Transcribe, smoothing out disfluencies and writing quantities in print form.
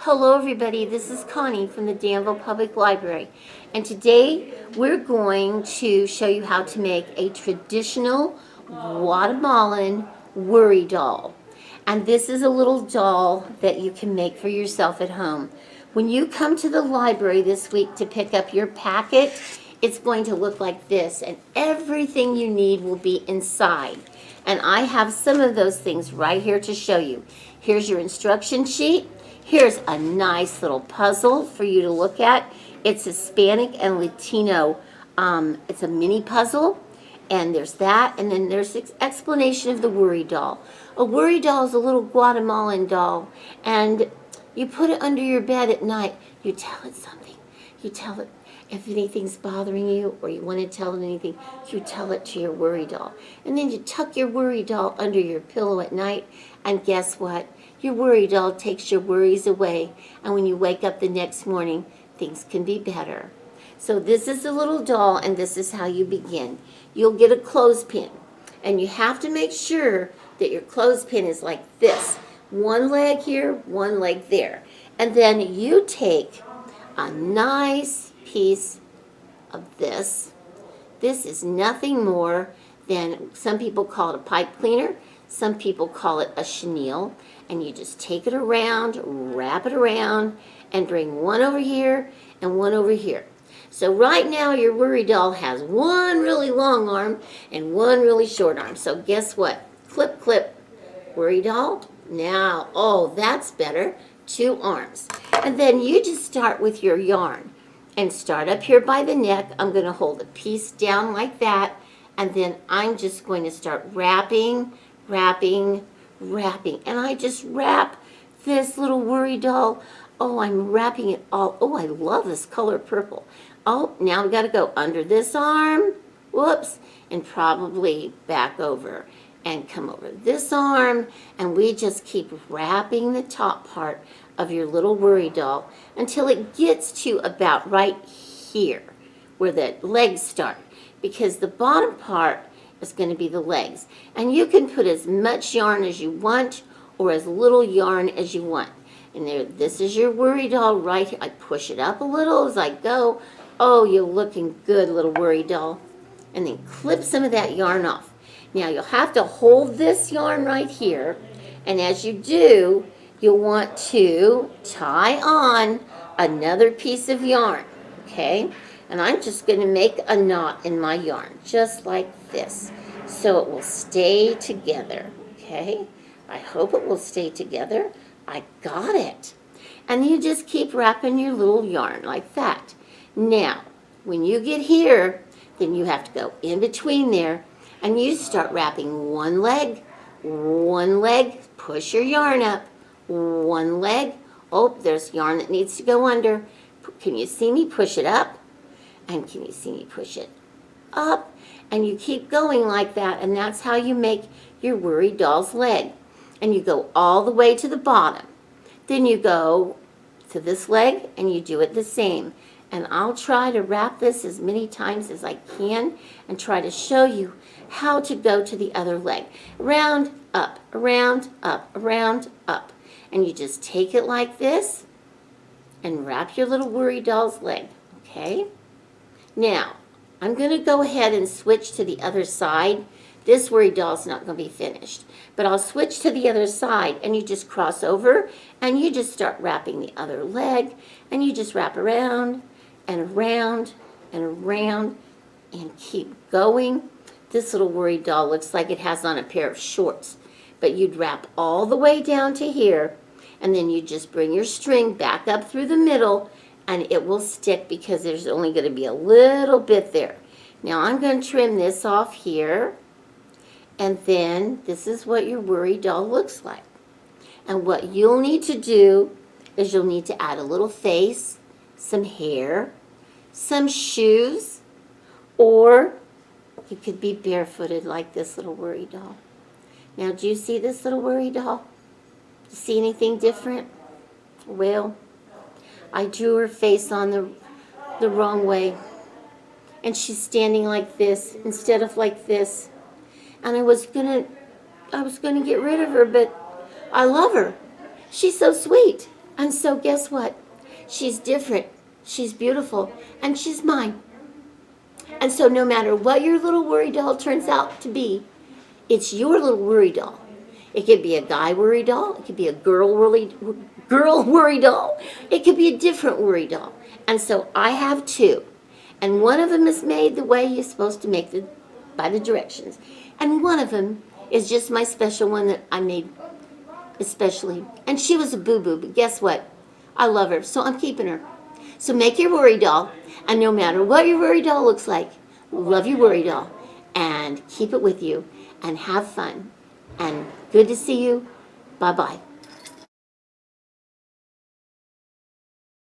Hello everybody, this is Connie from the Danville Public Library, and today we're going to show you how to make a traditional Guatemalan worry doll. And this is a little doll that you can make for yourself at home. When you come to the library this week to pick up your packet, it's going to look like this, and everything you need will be inside. And I have some of those things right here to show you. Here's your instruction sheet. Here's a nice little puzzle for you to look at. It's Hispanic and Latino. It's a mini puzzle, and there's that, and then there's the explanation of the worry doll. A worry doll is a little Guatemalan doll, and you put it under your bed at night. You tell it something. You tell it if anything's bothering you or you want to tell it anything, you tell it to your worry doll. And then you tuck your worry doll under your pillow at night, and guess what? Your worry doll takes your worries away, and when you wake up the next morning, things can be better. So this is a little doll, and this is how you begin. You'll get a clothespin, and you have to make sure that your clothespin is like this. One leg here, one leg there. And then you take a nice piece of this. This is nothing more than, some people call it a pipe cleaner, some people call it a chenille, and you just take it around, wrap it around, and bring one over here and one over here. So right now your worry doll has one really long arm and one really short arm. So guess what? Clip, clip, worry doll. Now, oh, that's better. 2 arms. And then you just start with your yarn and start up here by the neck. I'm going to hold a piece down like that, and then I'm just going to start wrapping, wrapping, wrapping. And I just wrap this little worry doll. Oh, I'm wrapping it all. Oh, I love this color purple. Oh, now we got to go under this arm. Whoops. And probably back over and come over this arm, and we just keep wrapping the top part of your little worry doll until it gets to about right here where the legs start, because the bottom part is going to be the legs. And you can put as much yarn as you want or as little yarn as you want. And there, this is your worry doll right here. I push it up a little as I go. Oh, you're looking good, little worry doll. And then clip some of that yarn off. Now you'll have to hold this yarn right here, and as you do, you'll want to tie on another piece of yarn, okay? And I'm just going to make a knot in my yarn, just like this, so it will stay together, okay? I hope it will stay together. I got it. And you just keep wrapping your little yarn like that. Now, when you get here, then you have to go in between there, and you start wrapping one leg, push your yarn up, one leg. Oh, there's yarn that needs to go under. Can you see me push it up? And can you see me push it up? And you keep going like that, and that's how you make your worry doll's leg. And you go all the way to the bottom. Then you go to this leg, and you do it the same. And I'll try to wrap this as many times as I can and try to show you how to go to the other leg. Around, up, around, up, around, up. And you just take it like this and wrap your little worry doll's leg, okay? Now, I'm going to go ahead and switch to the other side. This worry doll's not going to be finished, but I'll switch to the other side, and you just cross over, and you just start wrapping the other leg, and you just wrap around and around and around and keep going. This little worry doll looks like it has on a pair of shorts, but you'd wrap all the way down to here, and then you just bring your string back up through the middle, and it will stick because there's only going to be a little bit there. Now I'm going to trim this off here, and then this is what your worry doll looks like. And what you'll need to do is you'll need to add a little face, some hair, some shoes, or you could be barefooted like this little worry doll. Now, do you see this little worry doll? Do you see anything different? Well, I drew her face on the wrong way, and she's standing like this instead of like this. And I was gonna get rid of her, but I love her. She's so sweet. And so guess what? She's different, she's beautiful, and she's mine. And so no matter what your little worry doll turns out to be, it's your little worry doll. It could be a guy worry doll. It could be a girl worry doll. It could be a different worry doll. And so I have two. And one of them is made the way you're supposed to make it by the directions. And one of them is just my special one that I made especially. And she was a boo-boo, but guess what? I love her, so I'm keeping her. So make your worry doll, and no matter what your worry doll looks like, love your worry doll, and keep it with you, and have fun. And good to see you. Bye-bye.